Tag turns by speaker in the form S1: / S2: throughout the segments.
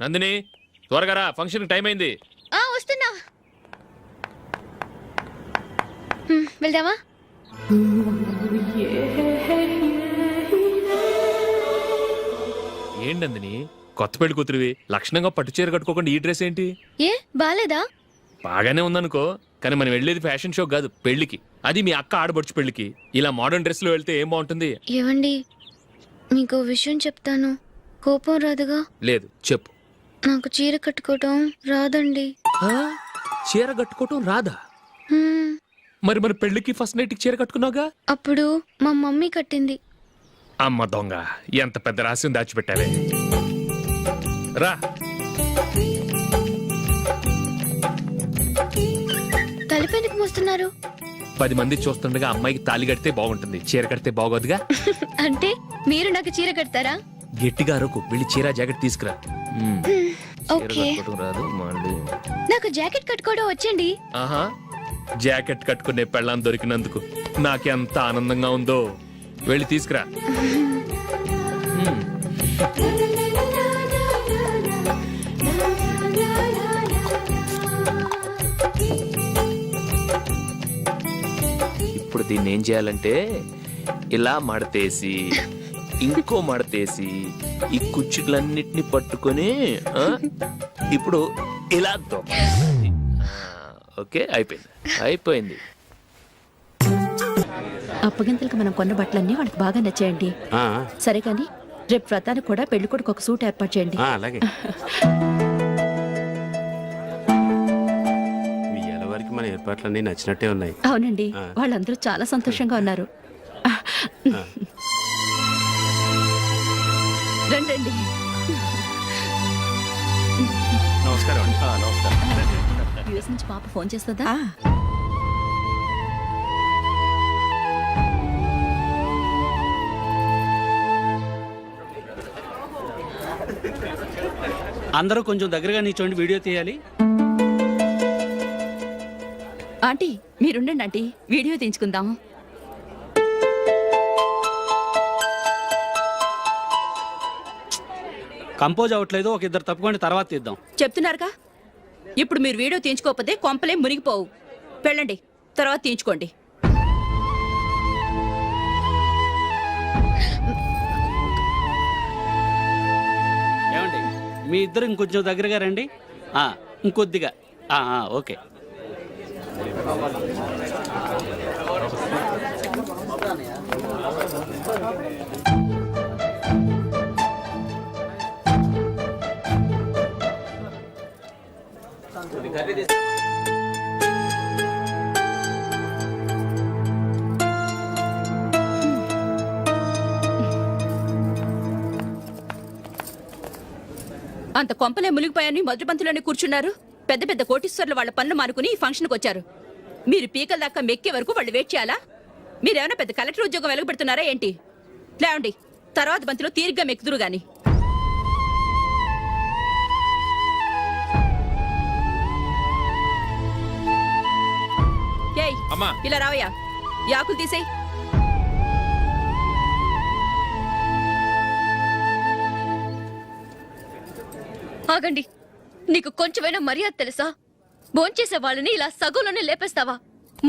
S1: నందిని త్వరగా రా, function time అయింది.
S2: వస్తున్నా. వెళ్దామా?
S1: ఏంటి నందిని, కొత్త పెళ్లి కూతురివి లక్షణంగా పట్టు చీర కట్టుకోకుండా ఈ డ్రెస్ ఏంటి?
S2: ఏ బాలేదా?
S1: బాగానే ఉందనుకో, కానీ మనం వెళ్ళేది ఫ్యాషన్ షో కాదు, పెళ్లికి. అది మీ అక్క ఆడబడుచు పెళ్లికి. ఇలా మోడర్న్ డ్రెస్ లో వెళ్తే ఏం బాగుంటుంది?
S2: ఏవండి, మీకు విషయం చెప్తాను, కోపం రాదుగా?
S1: లేదు, చెప్పు.
S2: నాకు చీర కట్టుకోవటం రాదండి.
S1: చీర కట్టుకోవటం రాదా?
S2: హ్మ్,
S1: మరి మన పెళ్లికి ఫస్ట్ నైట్ చీర కట్టుకున్నావుగా?
S2: అప్పుడు మా మమ్మీ కట్టింది.
S1: అమ్మ దొంగ, ఎంత పెద్ద రహస్యం దాచిపెట్టావే. రా.
S2: తలపెందుకు మోస్తున్నారు?
S1: 10 మంది చూస్తుండగా అమ్మాయికి తాళి కడితే బాగుంటుంది, చీర కడితే బాగోదుగా.
S2: అంటే మీరు నాకు చీర కడతారా?
S1: గట్టిగా అరకు, వెళ్ళి చీర జాకెట్ తీసుకురా.
S2: ఓకే.
S1: రాదు మళ్ళీ.
S2: నాకు జాకెట్ కట్టుకోవడం వచ్చండి.
S1: ఆహా, జాకెట్ కట్టుకునే పెళ్ళాం దొరికినందుకు నాకెంత ఆనందంగా ఉందో. వెళ్ళి తీసుకురా. ఇప్పుడు దీన్ని ఏం చేయాలంటే ఇలా మడతేసి ఇంకో మడతేసి ఈ కుచ్చులన్నిటిని పట్టుకొని ఇప్పుడు ఇలా దొక్కాలి. ఓకే, అయిపోయింది.
S3: అప్పగింతలకు మనం కొన్న బట్టలన్నీ వాళ్ళకి బాగా నచ్చాయండి. సరే కానీ రేపు వ్రతానికి కూడా పెళ్లి కొడుకు ఒక సూట్ ఏర్పాటు చేయండి.
S4: అలాగే. మీ ఎలవరికి మన ఏర్పాట్లన్నీ నచ్చినట్టే ఉన్నాయి.
S3: అవునండి, వాళ్ళందరూ చాలా సంతోషంగా ఉన్నారు. రండి.
S4: నమస్కారం.
S3: యూఎస్ నుంచి పాప ఫోన్ చేస్తుందా?
S4: అందరూ కొంచెం దగ్గరగా నిల్చోండి, వీడియో తీయాలి.
S3: ఆంటీ మీరుండండి ఆంటీ, వీడియో తీయించుకుందాం.
S4: కంపోజ్ అవ్వట్లేదు, ఒక ఇద్దరు తప్పుకోండి, తర్వాత తీద్దాం.
S3: చెప్తున్నారుగా, ఇప్పుడు మీరు వీడియో తీయించుకోకపోతే కొంపలే మునిగిపోవు. వెళ్ళండి, తర్వాత తీయించుకోండి.
S4: ఏమండి, మీ ఇద్దరు ఇంకొంచెం దగ్గరగా రండి. ఇంకొద్దిగా. ఓకే.
S3: అంత కొంపలే మునిగిపోయాని మొదటి పంతులోనే కూర్చున్నారు. పెద్ద పెద్ద కోటీశ్వర్లు వాళ్ళ పనులు మానుకుని ఈ ఫంక్షన్కి వచ్చారు. మీరు పీకల దాకా మెక్కే వరకు వాళ్ళు వెయిట్ చేయాలా? మీరేమైనా పెద్ద కలెక్టర్ ఉద్యోగం వెలగబెడుతున్నారా ఏంటి? లేవండి, తర్వాత బంతిలో తీరిగ్గా మెక్కుదురు గాని. ఏయ్, ఇలా రావయ్యా, యాకులు తీసేయ్.
S2: ఆగండి, నీకు కొంచెమైనా మర్యాద తెలుసా? భోంచేసే వాళ్ళని ఇలా సగంలోనే లేపేస్తావా?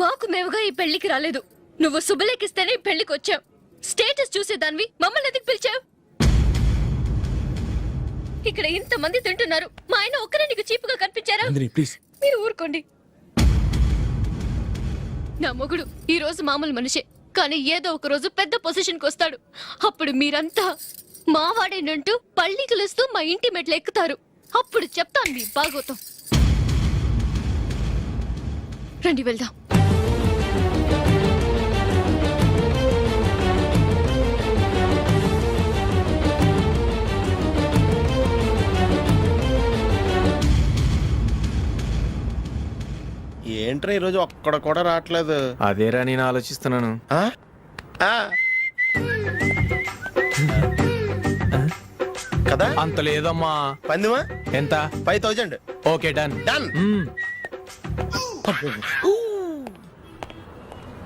S2: మాకు మేముగా ఈ పెళ్లికి రాలేదు, నువ్వు శుభలేఖిస్తేనే ఈ పెళ్లికి వచ్చావు. స్టేటస్ చూసేదానివి మమ్మల్ని ఎందుకు పిలిచావు? ఇక్కడ ఇంతమంది తింటున్నారు, మా ఆయన ఒక్కరే నీకు చీపుగా కనిపించారా? మీరు ఊరుకోండి. నా మొగుడు ఈ రోజు మామూలు మనిషే, కానీ ఏదో ఒక రోజు పెద్ద పొజిషన్కి వస్తాడు. అప్పుడు మీరంతా మావాడేనంటూ పళ్ళి కలుస్తూ మా ఇంటి మెట్లు ఎక్కుతారు. అప్పుడు చెప్తాను మీ బాగోతం. రండి వెళ్దాం.
S5: ఏంట్రా ఈరోజు ఒక్కడ కూడా రావట్లేదు?
S6: అదేరా నేను ఆలోచిస్తున్నాను.
S5: కదా
S6: అంత లేదమ్మా.
S5: పందిమా
S6: ఎంత?
S5: 5000.
S6: Okay, done.
S5: డన్.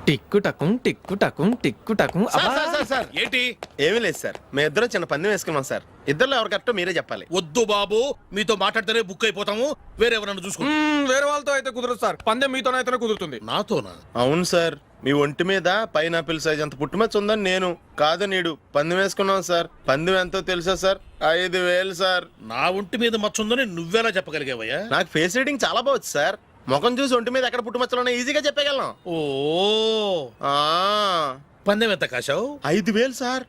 S6: టిక్కు టకుం టిక్కు టకుం టిక్కు టకుం
S5: సార్,
S6: అబ్బా!
S5: Sir, sir, sir.
S7: ఏంటి
S5: ఏమీ లేదు సార్ మేము ఇద్దరం చిన్న పందెం వేసుకున్నాం సార్ ఇద్దరు ఎవరు కరెక్టో మీరే చెప్పాలి.
S7: వద్దు బాబు, మీతో మాట్లాడితేనే బుక్ అయిపోతాము. వేరెవరన్నా చూసుకో.
S6: వేరే వాళ్ళతో అయితే కుదరదు సార్, పందెం మీతోనైతేనే కుదురుతుంది.
S7: నాతోనా?
S5: అవును సార్ మీ ఒంటి మీద పైనాపిల్ సైజ్ అంత పుట్టుమచ్చ ఉందని నేను కాదు నీడు పందెం వేసుకున్నాం సార్. పందెం ఎంతో తెలుసా సార్? 5,000 సార్.
S7: నా ఒంటి మీద మచ్చ ఉందని నువ్వెలా చెప్పగలిగావయ్యా?
S5: నాకు ఫేస్ రీడింగ్ చాలా బాగుంది సార్. ముఖం చూసి ఒంటి మీద ఎక్కడ పుట్టుమచ్చలో ఈజీగా చెప్పగలను.
S7: ఓ,
S5: ఆ,
S7: పందెం ఎంత కాశావు?
S5: 5,000 సార్.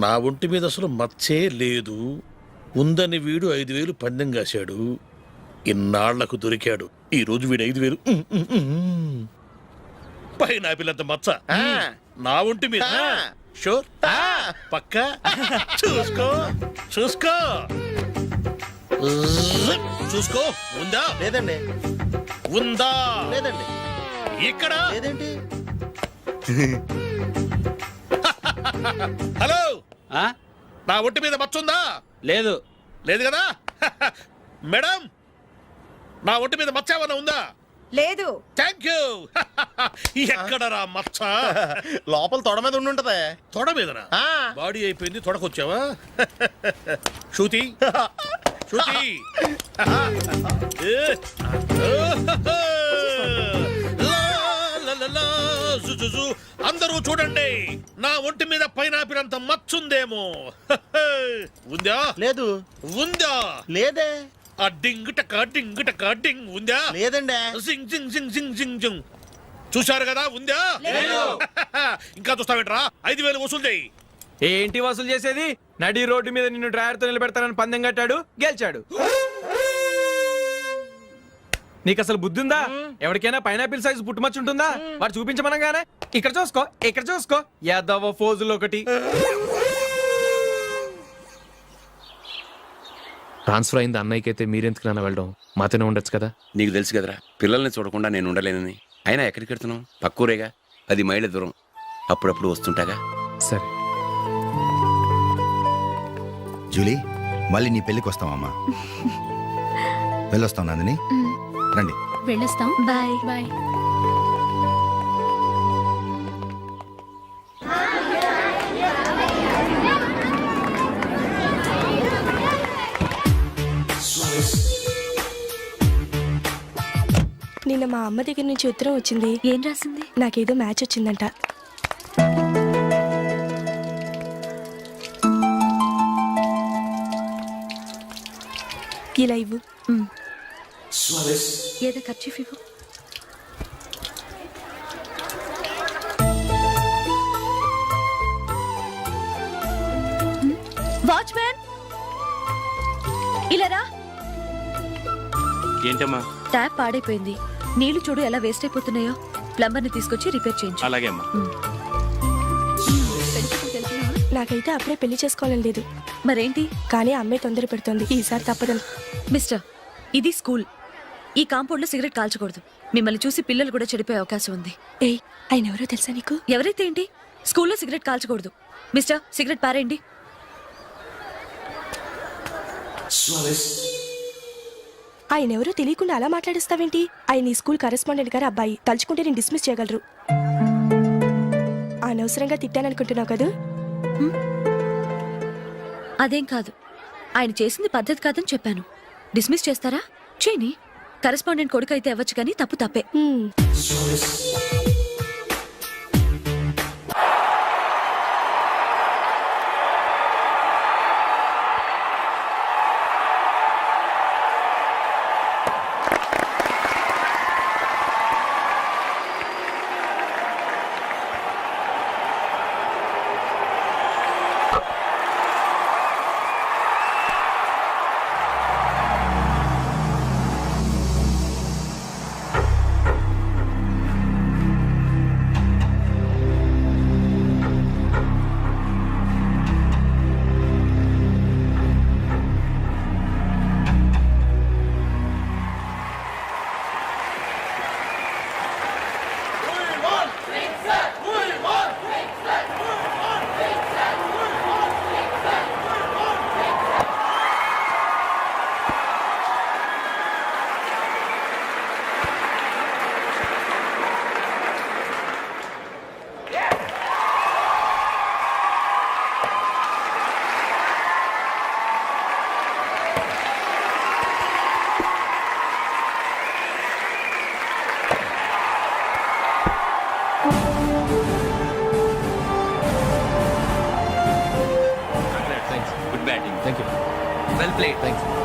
S7: నా ఒంటి మీద అసలు మచ్చే లేదు. ఉందని వీడు 5,000 పందెం కాశాడు. ఇన్నాళ్లకు దొరికాడు. ఈ రోజు వీడు 5,000. పైన పిల్లంత మచ్చ
S5: ఆ.
S7: నా ఒంటి మీద.
S5: ఆ.
S7: షూర్?
S5: ఆ.
S7: పక్క చూసుకో చూసుకో చూసుకో. ఉందా?
S5: లేదండి
S7: ఉందా?
S5: లేదండి
S7: ఇక్కడ
S5: లేదేంటి?
S7: హలో,
S4: ఆ?
S7: నా ఒంటి మీద మచ్చ ఉందా?
S4: లేదు.
S7: లేదు కదా? మేడం, నా ఒంటి మీద మచ్చ ఏమన్నా ఉందా?
S3: లేదు.
S7: Thank you. ఎక్కడరా మచ్చ?
S5: లోపల తొడ మీద ఉండుంటదే.
S7: తొడ మీదనా?
S5: ఆ.
S7: బాడీ అయిపోయింది, తొడకొచ్చావా? శృతి శృతి. ఏ. లా, లా, లా, లా, జు, జు, జు. అందరూ చూడండి, నా ఒంటి మీద పైనాపిల్ అంత మచ్చుందేమో. ఉందా?
S5: లేదు
S7: ఉందా?
S5: లేదే.
S7: ఆ డింగ్ టక డింగ్ టక డింగ్ ఉందా?
S5: లేదండి
S7: జింగ్ జింగ్ జింగ్ జింగ్ జింగ్ జింగ్. చూశారు కదా? ఉందా? ఇంకా చూస్తావేంట్రా? 5,000 వసూలు చేయి.
S6: ఏంటి వసూలు చేసేది? నడి రోడ్డు మీద నిన్ను డ్రైవర్తో నిలబెడతానని పందెం కట్టాడు, గెలిచాడు. నీకు అసలు బుద్ధి ఉందా? ఎవరికైనా పైనాపిల్ సైజ్ పుట్టుమచ్చు ఉంటుందా? వాడు చూపించమనగానే ఇక్కడ చూసుకో, ఇక్కడ చూసుకో, యాదవ ఫోజులు ఒకటి.
S1: ట్రాన్స్ఫర్ అయింది అన్నయ్యకి అయితే మీరెందుకు నాన్న వెళ్ళడం? మాతోనే ఉండొచ్చు కదా.
S8: నీకు తెలుసు కదరా, పిల్లల్ని చూడకుండా నేను ఉండలేనని. అయినా ఎక్కడికి వెళ్తున్నావు? పక్కూరేగా, 10 మైళ్ళ దూరం. అప్పుడప్పుడు వస్తుంటాగా.
S1: సరే.
S9: జూలీ, మళ్ళీ నీ పెళ్ళికి వస్తామమ్మా. వెళ్ళొస్తాం నందిని, రండి.
S2: వెళ్ళొస్తాం. Bye bye.
S10: నిన్న మా అమ్మ దగ్గర నుంచి ఉత్తరం వచ్చింది.
S2: ఏం రాసింది?
S10: నాకేదో మ్యాచ్ వచ్చిందంట. ఇలా ఇవ్వు.
S2: ఏదో ఖర్చు ఇవ్వు. వాచ్మ్యాన్, ఇలా రా.
S8: ఏంటమ్మా?
S2: ట్యాప్ పాడైపోయింది. నీళ్లు చూడు ఎలా వేస్ట్ అయిపోతున్నాయో. ప్లంబర్ ని తీసుకొచ్చి రిపేర్ చేయించు.
S8: అలాగే అమ్మా.
S10: నాకైతే అప్పుడే పెళ్లి చేసుకోవాలని లేదు,
S2: మరేంటి?
S10: కానీ అమ్మే తొందర పెడుతోంది. ఈసారి తప్పదని.
S2: మిస్టర్, ఇది స్కూల్. ఈ కాంపౌండ్ లో సిగరెట్ కాల్చకూడదు. మిమ్మల్ని చూసి పిల్లలు కూడా చెడిపోయే అవకాశం ఉంది.
S10: ఏయ్, ఆయన ఎవరో తెలుసా నీకు?
S2: ఎవరైతే ఏంటి? స్కూల్లో సిగరెట్ కాల్చకూడదు. మిస్టర్, సిగరెట్ పారేయండి.
S10: ఆయన ఎవరో తెలియకుండా అలా మాట్లాడిస్తావేంటి? ఆయన ఈ స్కూల్ కరెస్పాండెంట్ గారు అబ్బాయి. తలుచుకుంటే నేను డిస్మిస్ చేయగలరు. అనవసరంగా తిట్టాననుకుంటున్నావు కదా?
S2: అదేం కాదు. ఆయన చేసింది పద్ధతి కాదని చెప్పాను. డిస్మిస్ చేస్తారా? చేయని. కరెస్పాండెంట్ కొడుకు అయితే అవ్వచ్చు, కానీ తప్పు తప్పే.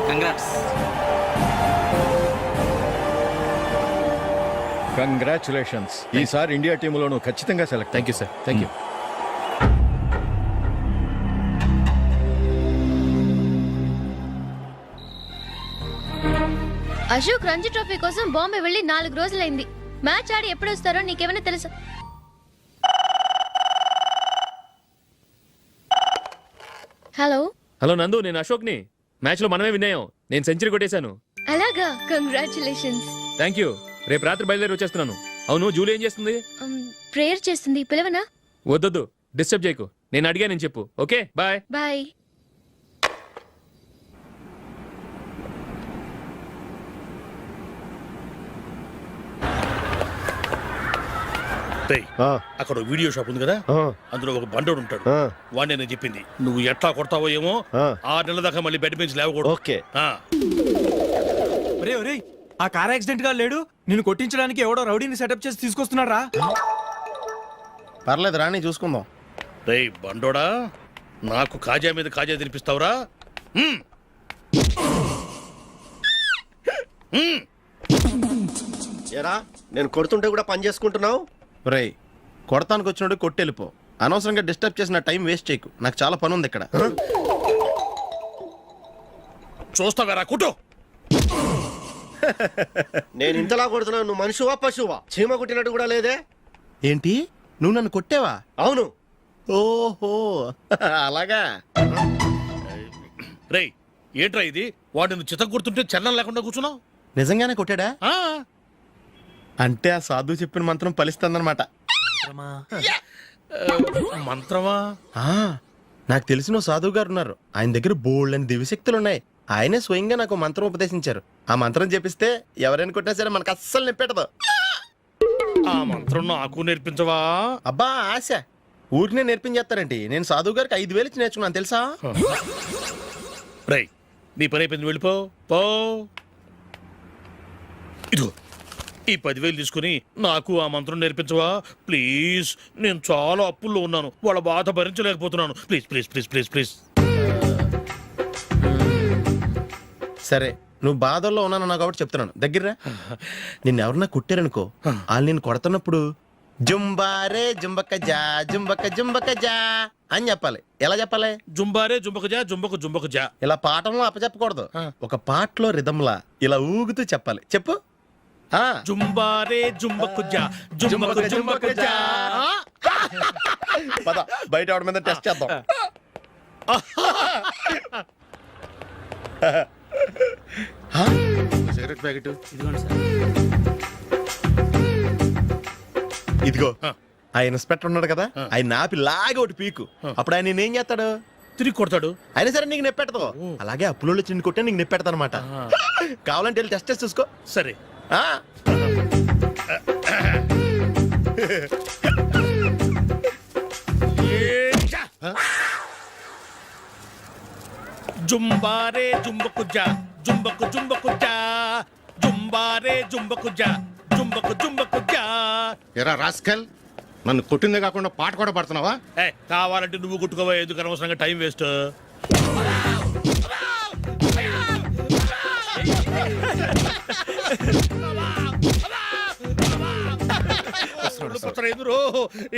S4: కంగ్రాట్స్.
S11: కంగ్రాచులేషన్స్. ఈసారి ఇండియా టీంలో నువ్వు ఖచ్చితంగా select.
S1: Thank you sir, thank you.
S2: Ashok Ranji trophy కోసం బాంబే వెళ్ళి 4 రోజులైంది. మ్యాచ్ ఆడి ఎప్పుడు వస్తారో నీకేమైనా తెలుసా? హలో
S1: హలో నందు, నేను అశోక్ని. మ్యాచ్లో మనమే విన్నాయం. నేను సెంచరీ కొట్టేశాను.
S2: అలాగా, కంగ్రాచులేషన్స్.
S1: Thank you. రేపు రాత్రి బయలుదేరి వచ్చేస్తున్నాను. అవును, జూలీ ఏం చేస్తుంది?
S2: ప్రేయర్ చేస్తుంది, పిలవనా?
S1: వద్దొద్దు, డిస్టర్బ్ చేయకు. నేను అడిగానని చెప్పు. Okay, bye.
S2: బాయ్.
S7: రేయ్, అక్కడ ఒక వీడియో షాప్ ఉంది కదా, అందులో ఒక బండోడు ఉంటాడు. వాడిని నేను చెప్పింది. నువ్వు ఎట్లా కొడతావో ఏమో, 6 నెలల దాకా మళ్ళీ బెడ్ బెంచ్ లేవకూడదు.
S5: ఓకే.
S6: ఒరేయ్ ఒరేయ్, ఆ కార్ యాక్సిడెంట్ గా లేడు, నిన్ను కొట్టించడానికి ఎవడో రౌడీని సెటప్ చేసి తీసుకొస్తున్నారా?
S5: పర్లేదు రాని, చూసుకుందాం.
S7: రేయ్ బండోడా, నాకు కాజా మీద కాజా తినిపిస్తావురా?
S11: ఏరా, నేను కొడుతుంటే కూడా పని చేసుకుంటున్నావు.
S5: రేయ్, కొడతానికి వచ్చినట్టు కొట్టెళ్ళిపో. అనవసరంగా డిస్టర్బ్ చేసిన టైం వేస్ట్ చేయకు. నాకు చాలా పని ఉంది ఇక్కడ.
S7: చూస్తావారా కుట్టు?
S11: నేను ఇంతలా కొడుతున్నావు, నువ్వు మనిషివా పశువా? చీమ కుట్టినట్టు కూడా లేదే.
S5: ఏంటి, నువ్వు నన్ను కొట్టావా?
S11: అవును.
S5: ఓహో అలాగా.
S7: రేయ్ ఏంట్రా ఇది? వాడు నువ్వు చిత్త గుర్తుంటే చలనం లేకుండా కూర్చున్నావు.
S5: నిజంగానే కొట్టాడా?
S7: ఆ,
S5: అంటే ఆ సాధువు చెప్పిన మంత్రం ఫలిస్తుందన్నమాట.
S7: మంత్రమా?
S5: నాకు తెలిసిన ఓ సాధువు గారు ఉన్నారు. ఆయన దగ్గర బోల్డ్ అని దివ్యశక్తులు ఉన్నాయి. ఆయనే స్వయంగా నాకు మంత్రం ఉపదేశించారు. ఆ మంత్రం చెప్పిస్తే ఎవరైనా కొట్టినా సరే మనకు అస్సలు నిప్పెట్టదు.
S7: ఆ మంత్రం నాకు నేర్పించవా?
S5: అబ్బా ఆశ, ఊరినే నేర్పించేస్తారండి. నేను సాధువు గారికి 5,000 ఇచ్చి నేర్చుకున్నాను తెలుసా?
S7: రేయ్, నీ పని అయిపోయింది, వెళ్ళిపో పో. ఇదిగో ఈ 10,000 తీసుకుని నాకు ఆ మంత్రం నేర్పించవా ప్లీజ్? నేను చాలా అప్పుల్లో ఉన్నాను, వాళ్ళ బాధ భరించలేకపోతున్నాను. Please please please please please.
S5: సరే, నువ్వు బాధల్లో ఉన్నాను నాకు కాబట్టి చెప్తున్నాను. దగ్గర నిన్ను ఎవరన్నా కుట్టారనుకో, వాళ్ళు నేను కొడుతున్నప్పుడు జుంబారే జుంబక జా జుంబక జుంబక జా అని చెప్పాలి. ఎలా చెప్పాలి?
S7: జుంబారే జుంబకు జా జుంబకు జుంబకు జా.
S5: ఇలా పాఠంలో అప్పచెప్పకూడదు. ఒక పాటలో రిధంలా ఇలా ఊగుతూ చెప్పాలి. చెప్పు.
S7: జుంబారే జుంబకు జా జుంబకు జుంబకు జా.
S5: పద బయట ఆవిడ మీద టెస్ట్ చేద్దాం. సిగరెట్ ప్యాకెట్
S4: ఇదిగోండి సార్.
S5: ఇదిగో. ఆ ఇన్స్పెక్టర్ ఉన్నాడు కదా, ఆయన నాపి లాగే ఒకటి పీకు. అప్పుడు ఆయన నేనేం చేస్తాడు?
S7: తిరిగి కొడతాడు.
S5: అయినా సరే నీకు నెప్పెడతావు. అలాగే అప్పులో చిన్న కొట్టే నీకు నెప్పెడతా అనమాట. కావాలంటే వెళ్ళి టెస్ట్ చేసి చూసుకో.
S7: సరే. జుంబారే జుంబకు జా జుంబకు జుంబకు జా జుంబారే జుంబకు జా జుంబకు జుంబకు జా.
S11: ఎరా రాస్కల్, నన్ను కొట్టిందే కాకుండా పాట కూడా పడుతున్నావా?
S7: కావాలంటే నువ్వు కొట్టుకోవా, ఎందుకు అనవసరంగా టైం వేస్ట్.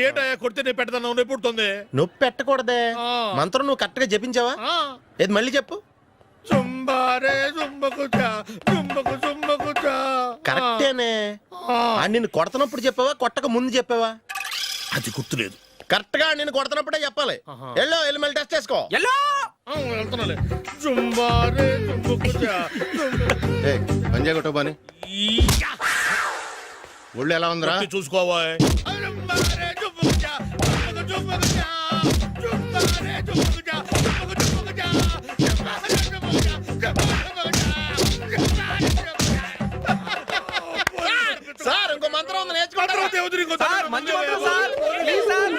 S7: ఏంటయ్యా కొడితే నేను పెడతాను, నొప్పి పుడుతుంది.
S5: నొప్పి పెట్టకూడదే. మంత్రం నువ్వు కరెక్ట్ గా జపించావా? ఏది మళ్ళీ చెప్పు.
S7: జుంబారే జుంబకు జా జుంబకు జుంబకు జా.
S5: కరెక్టేనే. నిన్ను కొడుతున్నప్పుడు చెప్పావా, కొట్టక ముందు చెప్పావా?
S7: అది గుర్తులేదు.
S5: కరెక్ట్ గా నేను కొడుతున్నప్పుడే చెప్పాలి. వెళ్ళి మళ్ళీ టెస్ట్ చేసుకో.
S7: వెళ్తున్నాలే. జుంబారే జుంబకు జా
S11: పంజా కొట్టబాని ఒళ్ళు ఎలా ఉందిరా
S7: చూసుకోవా.
S5: సార్ ఇంకో మంత్రం ఉంది, నేర్చుకుంటారా?
S6: మంచి మంత్రం సార్, ప్లీజ్ సార్.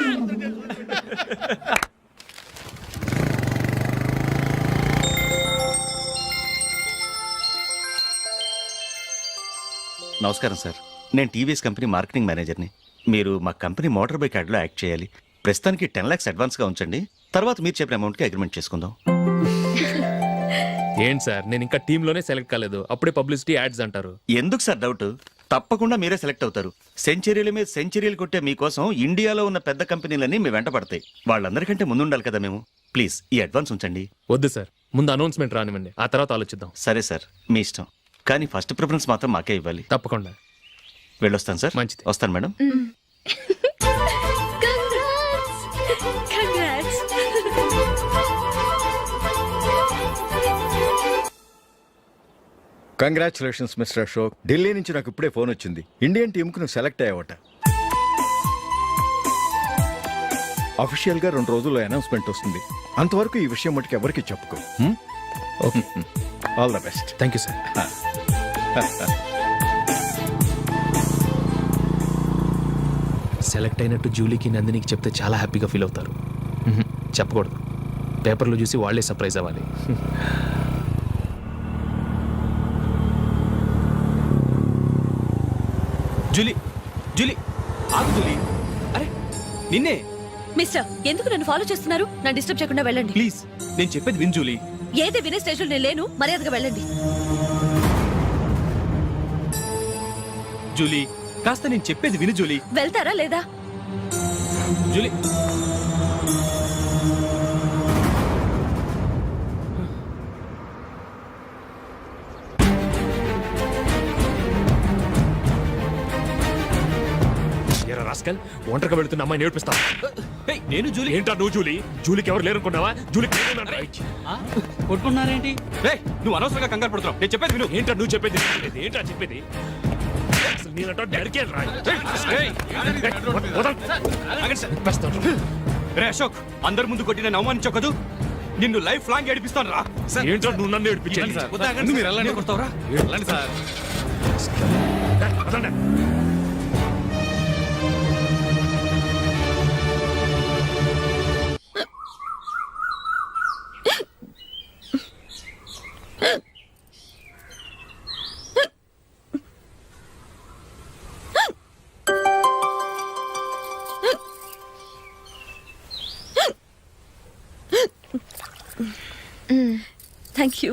S12: నమస్కారం సార్, నేను టీవీఎస్ కంపెనీ మార్కెటింగ్ మేనేజర్ని. మీరు మా కంపెనీ మోటార్ బైక్ యాడ్లో యాక్ట్ చేయాలి. ప్రస్తుతానికి 10 lakhs అడ్వాన్స్గా ఉంచండి, తర్వాత మీరు చెప్పిన అమౌంట్కి అగ్రిమెంట్ చేసుకుందాం.
S1: ఏంటి సార్ నేను ఇంకా టీంలోనే సెలెక్ట్ కాలేదు, అప్పుడే పబ్లిసిటీ యాడ్స్ అంటారు.
S12: ఎందుకు సార్ డౌట్? తప్పకుండా మీరే సెలెక్ట్ అవుతారు. సెంచరీల మీద సెంచరీలు కొట్టే మీకోసం ఇండియాలో ఉన్న పెద్ద కంపెనీలన్నీ మీ వెంట పడతాయి. వాళ్ళందరికంటే ముందు ఉండాలి కదా మేము. ప్లీజ్ ఈ అడ్వాన్స్ ఉంచండి.
S1: వద్దు సార్, ముందు అనౌన్స్మెంట్ రానివ్వండి, ఆ తర్వాత ఆలోచిద్దాం.
S12: సరే సార్, మీ ఇష్టం. కానీ ఫస్ట్ ప్రిఫరెన్స్ మాత్రం మాకే ఇవ్వాలి.
S1: తప్పకుండా.
S12: వెళ్ళొస్తాను సార్.
S1: మంచిది.
S12: వస్తాను madam.
S9: Congratulations mister Ashok. Delhi నుంచి నాకు ఇప్పుడే ఫోన్ వచ్చింది. ఇండియన్ టీంకు నువ్వు సెలెక్ట్ అయ్యావట. అఫీషియల్గా 2 రోజుల్లో అనౌన్స్మెంట్ వస్తుంది. అంతవరకు ఈ విషయం మటుకు ఎవరికి చెప్పుకో.
S1: Okay,
S9: all the best.
S1: Thank you sir. Select అయినట్టు జూలీకి నందినికి చెప్తే చాలా హ్యాపీగా ఫీల్ అవుతారు. చెప్పకూడదు, పేపర్లో చూసి వాళ్ళే సర్ప్రైజ్ అవ్వాలి.
S6: జూలీ, జూలీ, ఆగు జూలీ. అరే నిన్నే.
S3: మిస్టర్, ఎందుకు నన్ను ఫాలో చేస్తున్నారు? నన్ను డిస్టర్బ్ చేయకుండా వెళ్ళండి
S6: ప్లీజ్, నేను చెప్పేది విను జూలీ.
S3: ఏది వినే స్టేజ్లో నేను లేను. మర్యాదగా వెళ్ళండి.
S6: జూలీ, కాస్త నేను చెప్పేది విను జూలీ.
S3: వెళ్తారా లేదా?
S6: జూలీ,
S1: రాస్కల్, ఒంటరిగా వెళుతున్న అమ్మాయిని ఏడిపిస్తా.
S6: ఏయ్, నేను జూలీ.
S1: ఏంటా నువ్వు జూలీ? జూలీకి ఎవరు లేరనుకున్నావా? జూలీకి
S4: కొట్టుకున్నారేంటి?
S6: ఏయ్, నువ్వు అనవసరంగా కంగారు పడుతున్నావు. నేను చెప్పేది విను.
S1: ఏంటా నువ్వు చెప్పేది? ఏంటా చెప్పేది? అసలు నేనంటా నరికేను రా.
S6: ఏయ్, ఆగండి సార్. రే అశోక్, అందరి ముందు కొట్టి నేను అవమానించావు కదూ. నిన్ను లైఫ్ లాంగ్ ఏడిపిస్తాను రా.
S1: ఏంటో నువ్వు నన్ను ఏడిపించాలి.
S6: మీరు వెళ్ళండి. కొడతావురా? వెళ్ళండి సార్.
S3: Thank you.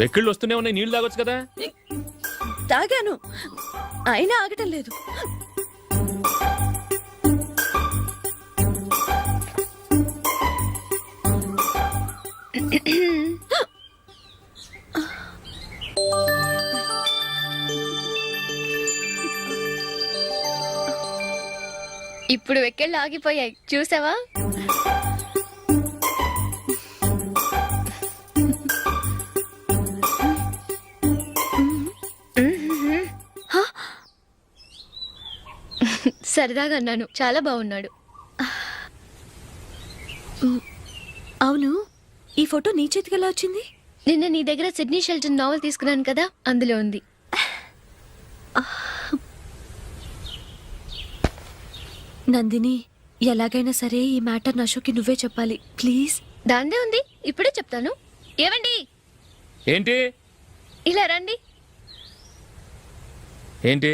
S1: వెక్కిళ్ళు వస్తూనే ఉన్నాయి, నీళ్లు తాగొచ్చు కదా.
S3: తాగాను, అయినా ఆగటం లేదు.
S2: ఇప్పుడు వెక్కెళ్ళు ఆగిపోయాయి, చూసావా? సరదాగా అన్నాను, చాలా బాగున్నాడు.
S3: అవును, ఈ ఫోటో నీ చేతికి ఎలా వచ్చింది?
S2: నిన్న నీ దగ్గర సిడ్నీ షెల్టన్ నావెల్ తీసుకున్నాను కదా, అందులో ఉంది.
S3: నందిని, ఎలాగైనా సరే ఈ మ్యాటర్ అశోక్కి నువ్వే చెప్పాలి ప్లీజ్.
S2: దాందే ఉంది, ఇప్పుడే చెప్తాను. ఏవండి,
S1: ఏంటి
S2: ఇలా రండి.
S1: ఏంటి?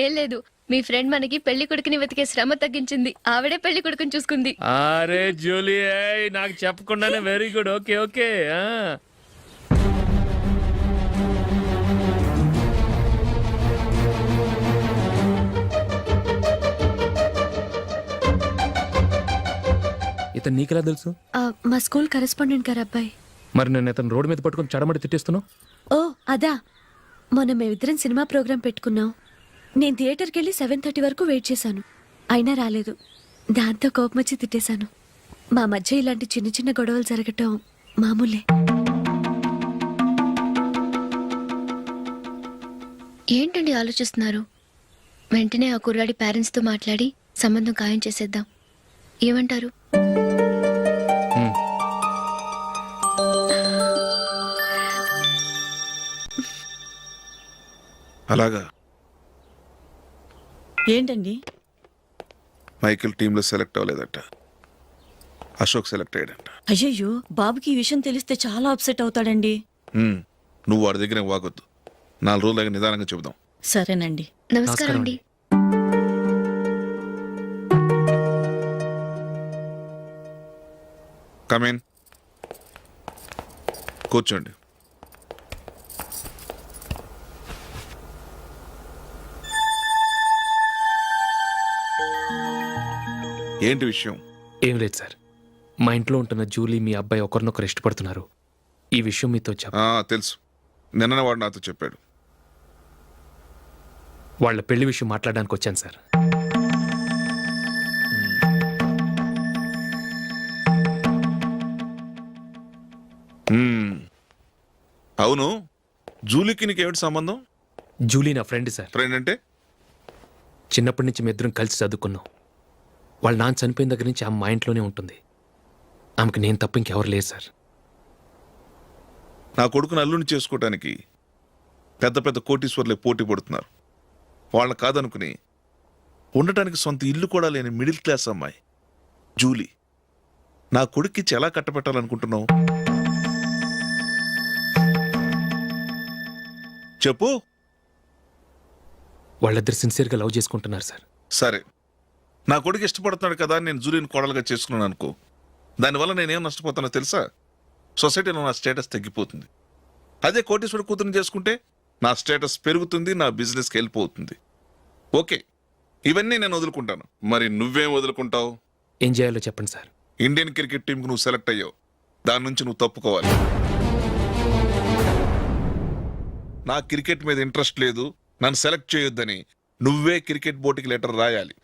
S2: ఏం లేదు, మీ ఫ్రెండ్ మనకి పెళ్లి కొడుకుని వెతికే శ్రమ తగ్గించింది. ఆవిడే పెళ్లి కొడుకుని చూసుకుంది.
S1: అరే జూలీ, నాకు చెప్పకుండానే వెరీ గుడ్. Okay okay. ఇతను నీకెలా తెలుసు?
S3: మా స్కూల్ కరెస్పాండెంట్ గారు అబ్బాయి.
S1: మరి నేను ఇతను రోడ్డు మీద పట్టుకొని చడమడి తిట్టేస్తున్నావు.
S3: ఓ అదా, మొన్న మేమిద్దరం సినిమా ప్రోగ్రాం పెట్టుకున్నాం. నేను థియేటర్కి వెళ్ళి 7:30 వరకు వెయిట్ చేశాను, అయినా రాలేదు. దాంతో కోపం వచ్చి తిట్టేశాను. మా మధ్య ఇలాంటి చిన్న చిన్న గొడవలు జరగటం మామూలే.
S2: ఏంటండి ఆలోచిస్తున్నారు? వెంటనే ఆ కుర్రాడి పేరెంట్స్తో మాట్లాడి సంబంధం ఖాయం చేసేద్దాం. ఏమంటారు?
S11: అలాగా
S3: ఏంటండి?
S11: మైకిల్ టీంలో సెలెక్ట్ అవ్వలేదట, అశోక్ సెలెక్ట్ అయ్యాడంట.
S3: అయ్యయ్యో, బాబుకి ఈ విషయం తెలిస్తే చాలా అప్సెట్ అవుతాడండి.
S11: నువ్వు వాడి దగ్గర వాగొద్దు. 4 రోజులు నిదానంగా చెబుదాం.
S3: సరేనండి.
S2: నమస్కారం అండి.
S11: కమేన్ కూర్చోండి. ఏంటి విషయం?
S1: ఏం లేదు సార్, మా ఇంట్లో ఉంటున్న జూలీ మీ అబ్బాయి ఒకరినొకరు ఇష్టపడుతున్నారు. ఈ విషయం మీతో
S11: తెలుసు, నిన్న వాడు నాతో చెప్పాడు.
S1: వాళ్ళ పెళ్లి విషయం మాట్లాడడానికి వచ్చాను సార్.
S11: అవును, జూలీకి నీకేమిటి సంబంధం?
S1: జూలీ నా ఫ్రెండ్ సార్.
S11: ఫ్రెండ్ అంటే?
S1: చిన్నప్పటి నుంచి మీ ఇద్దరం కలిసి చదువుకున్నాం. వాళ్ళ నాన్న చనిపోయిన దగ్గర నుంచి ఆమె మా ఇంట్లోనే ఉంటుంది. ఆమెకు నేను తప్ప ఇంకెవరు లేరు సార్.
S11: నా కొడుకును అల్లుని చేసుకోవటానికి పెద్ద పెద్ద కోటీశ్వర్లే పోటీ పడుతున్నారు. వాళ్ళని కాదనుకుని ఉండటానికి సొంత ఇల్లు కూడా లేని మిడిల్ క్లాస్ అమ్మాయి జూలీ నా కొడుక్కిచ్చి ఎలా కట్టబెట్టాలనుకుంటున్నావు? చెప్పు.
S1: వాళ్ళిద్దరు సిన్సియర్గా లవ్ చేసుకుంటున్నారు సార్.
S11: సరే, నా కొడుకు ఇష్టపడుతున్నాడు కదా అని నేను జూలీని కోడలుగా చేసుకున్నాను అనుకో. దానివల్ల నేనేం నష్టపోతానో తెలుసా? సొసైటీలో నా స్టేటస్ తగ్గిపోతుంది. అదే కోటీశ్వరుడు కూతురుని చేసుకుంటే నా స్టేటస్ పెరుగుతుంది, నా బిజినెస్కి వెళ్ళిపోతుంది. ఓకే, ఇవన్నీ నేను వదులుకుంటాను. మరి నువ్వేం వదులుకుంటావు?
S1: ఏం చేయాలో చెప్పండి సార్.
S11: ఇండియన్ క్రికెట్ టీంకి నువ్వు సెలెక్ట్ అయ్యావు, దాని నుంచి నువ్వు తప్పుకోవాలి. నా క్రికెట్ మీద ఇంట్రెస్ట్ లేదు, నన్ను సెలెక్ట్ చేయొద్దని నువ్వే క్రికెట్ బోర్డుకి లెటర్ రాయాలి.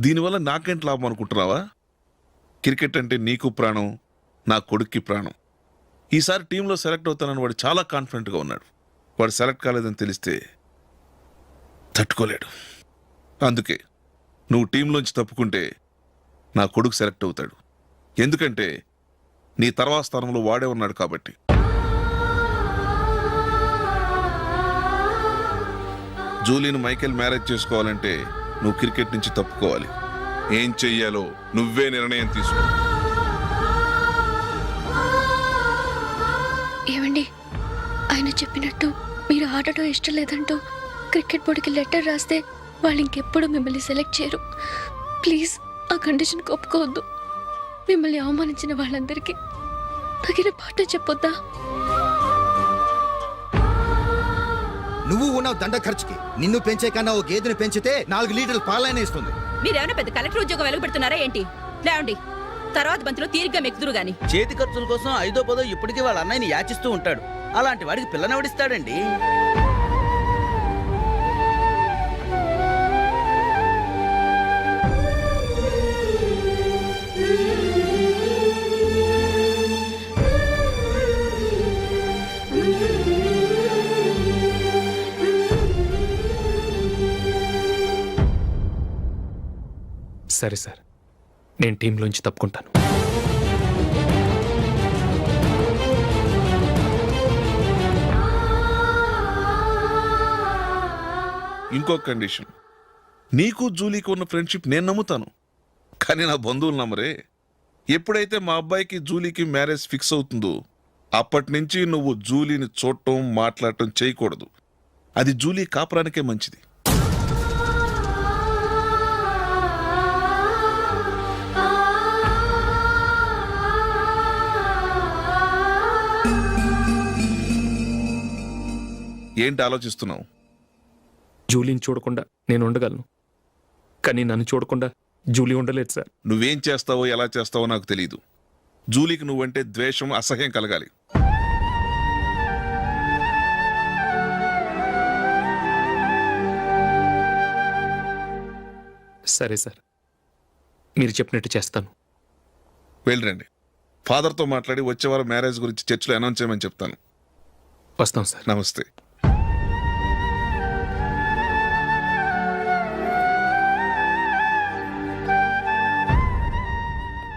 S11: దీనివల్ల నాకేంటి లాభం అనుకుంటున్నావా? క్రికెట్ అంటే నీకు ప్రాణం, నా కొడుక్కి ప్రాణం. ఈసారి టీంలో సెలెక్ట్ అవుతానని వాడు చాలా కాన్ఫిడెంట్గా ఉన్నాడు. వాడు సెలెక్ట్ కాలేదని తెలిస్తే తట్టుకోలేడు. అందుకే నువ్వు టీంలోంచి తప్పుకుంటే నా కొడుకు సెలెక్ట్ అవుతాడు. ఎందుకంటే నీ తర్వాత స్థానంలో వాడే ఉన్నాడు కాబట్టి. జూలీని మైకేల్ మ్యారేజ్ చేసుకోవాలంటే నువ్వు క్రికెట్ నుంచి తప్పుకోవాలి. ఏం చెయ్యాలో నువ్వే నిర్ణయం తీసుకో.
S2: ఏమండి, ఆయన చెప్పినట్టు మీరు ఆడటం ఇష్టం లేదంటూ క్రికెట్ బోర్డుకి లెటర్ రాస్తే వాళ్ళు ఇంకెప్పుడు మిమ్మల్ని సెలెక్ట్ చేయరు. ప్లీజ్ ఆ కండిషన్కి ఒప్పుకోవద్దు. మిమ్మల్ని అవమానించిన వాళ్ళందరికీ తగిన పాఠం చెప్పొద్దా?
S13: నువ్వు ఉన్నావు దండ ఖర్చుకి. నిన్ను పెంచే కన్నా ఓ గేదెని పెంచితే 4 లీటర్ల పాలైనా ఇస్తుంది.
S3: మీరేమైనా పెద్ద కలెక్టర్ ఉద్యోగం వెలుగుపెడుతున్నారా ఏంటి? లేవండి, తర్వాత బంతిలో తీరిగ్గా మెక్కుదురు గాని.
S4: చేతి ఖర్చుల కోసం 5ో 10ో ఇప్పటికీ వాళ్ళ అన్నయ్యని యాచిస్తూ ఉంటాడు. అలాంటి వాడికి పిల్లనెవడిస్తాడండి?
S1: సరే సార్, నేను టీంలోంచి తప్పుకుంటాను.
S11: ఇంకో కండిషన్, నీకు జూలీకి ఉన్న ఫ్రెండ్షిప్ నేను నమ్ముతాను, కానీ నా బంధువులు నమ్మరే. ఎప్పుడైతే మా అబ్బాయికి జూలీకి మ్యారేజ్ ఫిక్స్ అవుతుందో అప్పటి నుంచి నువ్వు జూలీని చూడటం మాట్లాడటం చేయకూడదు. అది జూలీ కాపురానికే మంచిది. ఏంటి ఆలోచిస్తున్నావు?
S1: జూలీని చూడకుండా నేను ఉండగలను, కానీ నన్ను చూడకుండా జూలీ ఉండలేదు సార్.
S11: నువ్వేం చేస్తావో ఎలా చేస్తావో నాకు తెలియదు. జూలీకి నువ్వంటే ద్వేషం, అసహ్యం కలగాలి.
S1: సరే సార్, మీరు చెప్పినట్టు చేస్తాను.
S11: వెళ్ళరండి, ఫాదర్తో మాట్లాడి వచ్చే వారం మ్యారేజ్ గురించి చర్చిలో అనౌన్స్ చేయమని చెప్తాను.
S1: వస్తాం సార్.
S11: నమస్తే.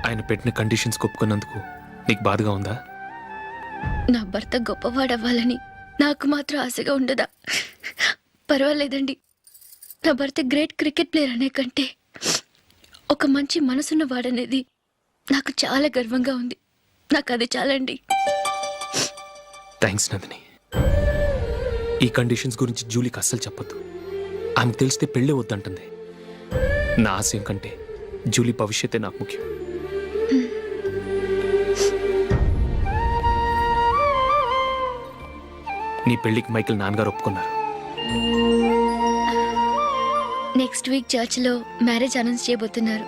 S1: ఆయన పెట్టిన కండిషన్స్ ఒప్పుకున్నందుకు నీకు బాధగా ఉందా?
S2: నా భర్త గొప్పవాడవ్వాలని నాకు మాత్రం ఆశగా ఉండదా? పర్వాలేదండి, నా భర్త గ్రేట్ క్రికెట్ ప్లేయర్ అనే కంటే ఒక మంచి మనసున్న వాడనేది నాకు చాలా గర్వంగా ఉంది. నాకు అది చాలండి.
S1: థ్యాంక్స్ నందిని. ఈ కండిషన్స్ గురించి జూలీకి అస్సలు చెప్పొద్దు. ఆమెకు తెలిస్తే పెళ్ళే వద్దంటుంది. నా ఆశయం కంటే జూలీ భవిష్యత్తే నాకు ముఖ్యం. నీ పెళ్లికి మైకిల్ నాన్నగారు ఒప్పుకున్నారు.
S2: నెక్స్ట్ వీక్ చర్చ్లో మ్యారేజ్ అనౌన్స్ చేయబోతున్నారు.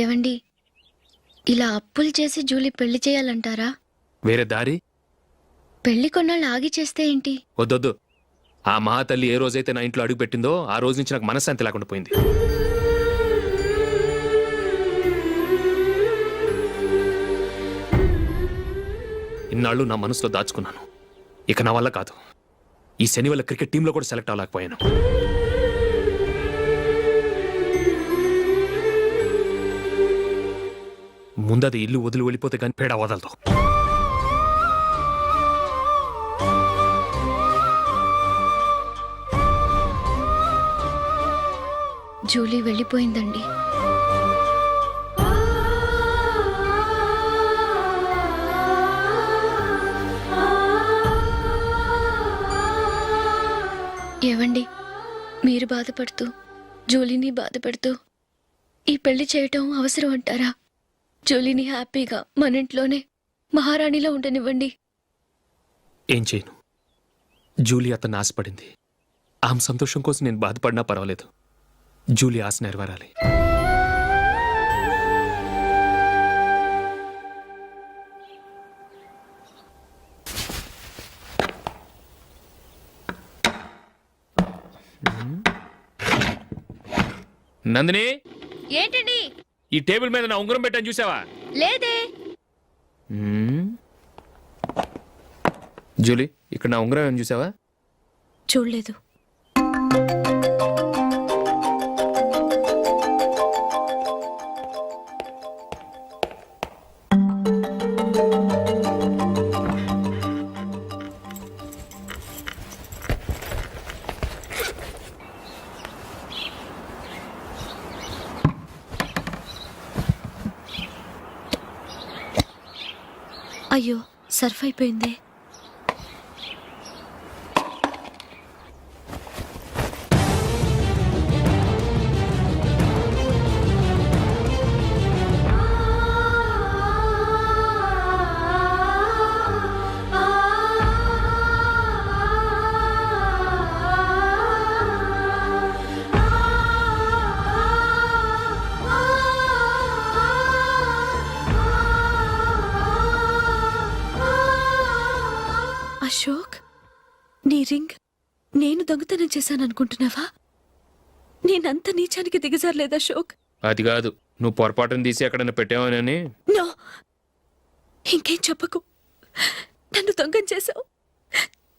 S2: ఏవండి, ఇలా అప్పులు చేసి జూలీ పెళ్లి చేయాలంటారా?
S1: వేరే దారి?
S2: పెళ్లి కొన్నాళ్ళు ఆగి చేస్తే ఏంటి?
S1: వద్దొద్దు. ఆ మహాతల్లి ఏ రోజైతే నా ఇంట్లో అడుగు పెట్టిందో ఆ రోజు నుంచి నాకు మనశ్శాంతి లేకుండా పోయింది. ఇన్నాళ్ళు నా మనసులో దాచుకున్నాను. ఇక నా వల్ల కాదు. ఈ శని వల్ల క్రికెట్ టీంలో కూడా సెలెక్ట్ అవ్వలేకపోయాను. ముందది ఇల్లు వదిలి వెళ్ళిపోతే కానీ పేడ వదలదు.
S2: జూలీ వెళ్ళిపోయిందండి. ఏవండి, మీరు బాధపడుతూ జూలీని బాధపడుతూ ఈ పెళ్లి చేయటం అవసరం అంటారా? జూలీని హ్యాపీగా మన ఇంట్లోనే మహారాణిలో ఉండనివ్వండి.
S1: ఏం చేయను? జూలీ అతన్ని ఆశపడింది. ఆమె సంతోషం కోసం నేను బాధపడినా పర్వాలేదు. జూలీ ఆశ నెరవేరాలి. నందిని,
S2: ఏంటండి?
S1: ఈ టేబుల్ మీద నా ఉంగరం పెట్టాను చూసావా?
S2: లేదే.
S1: జూలీ, ఇక్కడ నా ఉంగరం ఏమని చూసావా?
S10: చూడలేదు. అయ్యో, సర్ఫ్ అయిపోయిందే. అశోక్, నీ రింగ్ నేను దొంగతనం చేశాననుకుంటున్నావా? నేనంత నీచానికి దిగజారలేదు అశోక్.
S1: అది కాదు, నువ్వు పొరపాటును తీసి ఎక్కడైనా పెట్టావని.
S10: నో, ఇంకేం చెప్పకు. నన్ను దొంగం చేశావు.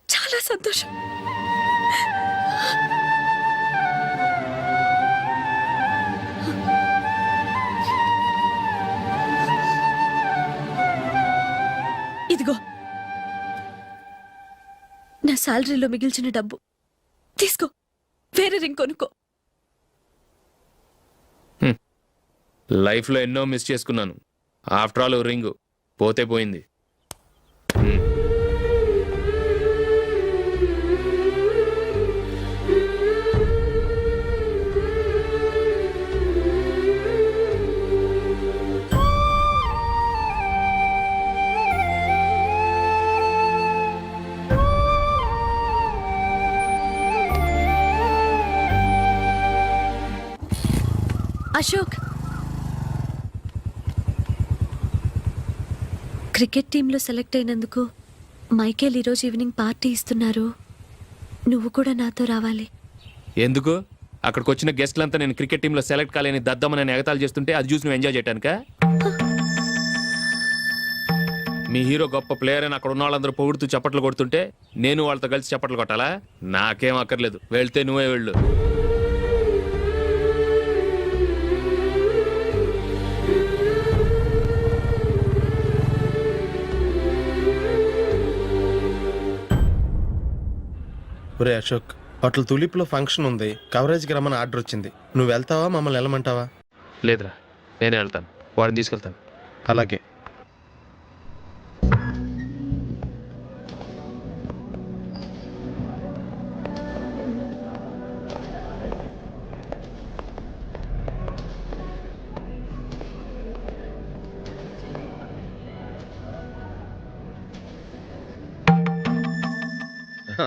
S10: చాలా సంతోషం. ఇదిగో నా శాలరీలో మిగిల్చిన డబ్బు తీసుకో. వేరే రింగ్ కొనుక్కో.
S1: లైఫ్లో ఎన్నో మిస్ చేసుకున్నాను. ఆఫ్టర్ ఆల్ రింగ్ పోతే పోయింది.
S10: అశోక్, క్రికెట్ టీంలో సెలెక్ట్ అయినందుకు మైకేల్ ఈరోజు ఈవినింగ్ పార్టీ ఇస్తున్నారు. నువ్వు కూడా నాతో రావాలి.
S1: ఎందుకు? అక్కడికి వచ్చిన గెస్ట్లంతా నేను క్రికెట్ టీంలో సెలెక్ట్ కాలేని దద్దమని నేను ఎగతాలు చేస్తుంటే అది చూసి నువ్వు ఎంజాయ్ చేయటానికా? మీ హీరో గొప్ప ప్లేయర్ అని అక్కడ ఉన్న వాళ్ళందరూ పొగుడుతూ చప్పట్లు కొడుతుంటే నేను వాళ్ళతో కలిసి చప్పట్లు కొట్టాలా? నాకేం అక్కర్లేదు. వెళ్తే నువ్వే వెళ్ళు.
S5: ఒరే అశోక్, హోటల్ తులిప్లో ఫంక్షన్ ఉంది, కవరేజ్కి రమ్మని ఆర్డర్ వచ్చింది. నువ్వు వెళ్తావా, మమ్మల్ని వెళ్ళమంటావా?
S1: లేదురా, నేనే వెళ్తాను, వాడిని తీసుకెళ్తాను.
S5: అలాగే.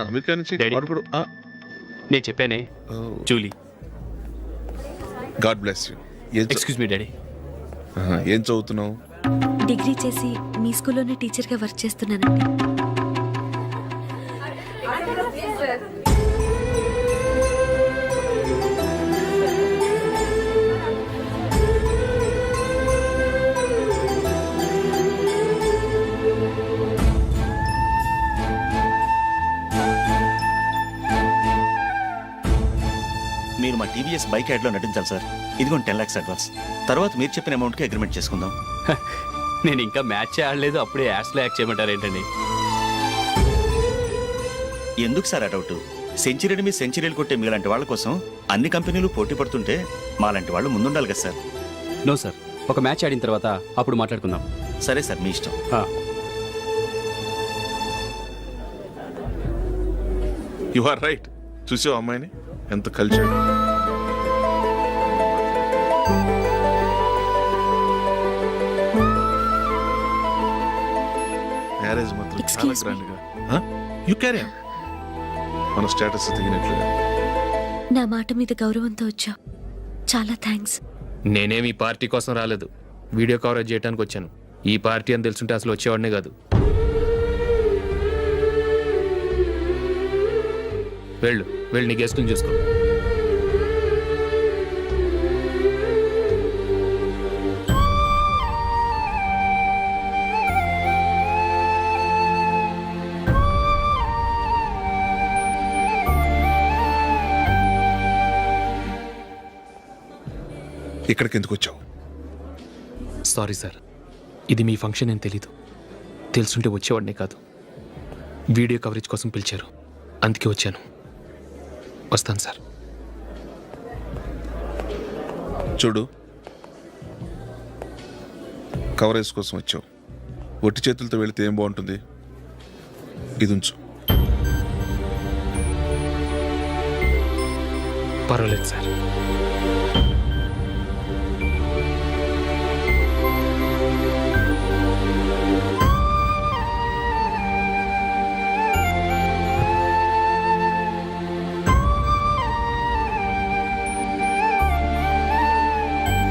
S11: అమెరికా నుంచి
S1: Daddy. నేను చెప్పానే, Julie.
S11: God bless you.
S1: Excuse me daddy.
S11: ఏం చదువుతున్నావు?
S2: డిగ్రీ చేసి మీ స్కూల్లోనే టీచర్గా వర్క్ చేస్తున్నానండి.
S12: మీరు మా టీవీఎస్ బైక్ యాడ్లో నటించాలి సార్. ఇదిగోండి 10 lakhs అడ్వాన్స్. తర్వాత మీరు చెప్పిన అమౌంట్కి అగ్రిమెంట్ చేసుకుందాం.
S1: నేను ఇంకా మ్యాచ్ ఆడలేదు, అప్పుడే యాడ్స్లో యాక్ట్ చేయమంటారు ఏంటండి?
S12: ఎందుకు సార్ ఆ డౌట్? సెంచరీని మీ సెంచరీలు కొట్టే మీలాంటి వాళ్ళ కోసం అన్ని కంపెనీలు పోటీ పడుతుంటే మాలాంటి వాళ్ళు ముందుండాలి కదా సార్.
S1: నో సార్, ఒక మ్యాచ్ ఆడిన తర్వాత అప్పుడు మాట్లాడుకుందాం.
S12: సరే సార్, మీ ఇష్టం.
S11: You are right. చూసావు అమ్మాయిని ఎంత కల్చర్. మ్యారేజ్ మాత్రం చాలా
S2: Excuse me.
S11: గ్రాండ్ గా. యు క్యారీ మన స్టేటస్ తగినట్లుగా.
S2: నా మాట మీద గౌరవంతో వచ్చా, చాలా థ్యాంక్స్.
S1: నేనేమి ఈ పార్టీ కోసం రాలేదు, వీడియో కవరేజ్ చేయడానికి వచ్చాను. ఈ పార్టీ అని తెలుసుంటే అసలు వచ్చేవాడినే కాదు. వెళ్ళు వెళ్ళి నీ గెస్ట్ని చూసుకో.
S11: ఇక్కడికి ఎందుకు వచ్చావు?
S1: సారీ సార్, ఇది మీ ఫంక్షన్ అని తెలీదు. తెలుసుంటే వచ్చేవాడినే కాదు. వీడియో కవరేజ్ కోసం పిలిచారు, అందుకే వచ్చాను. వస్తాను సార్.
S11: చూడు, కవరేజ్ కోసం వచ్చావు. ఒట్టి చేతులతో వెళితే ఏం బాగుంటుంది? ఇది ఉంచు.
S1: పర్వాలేదు సార్.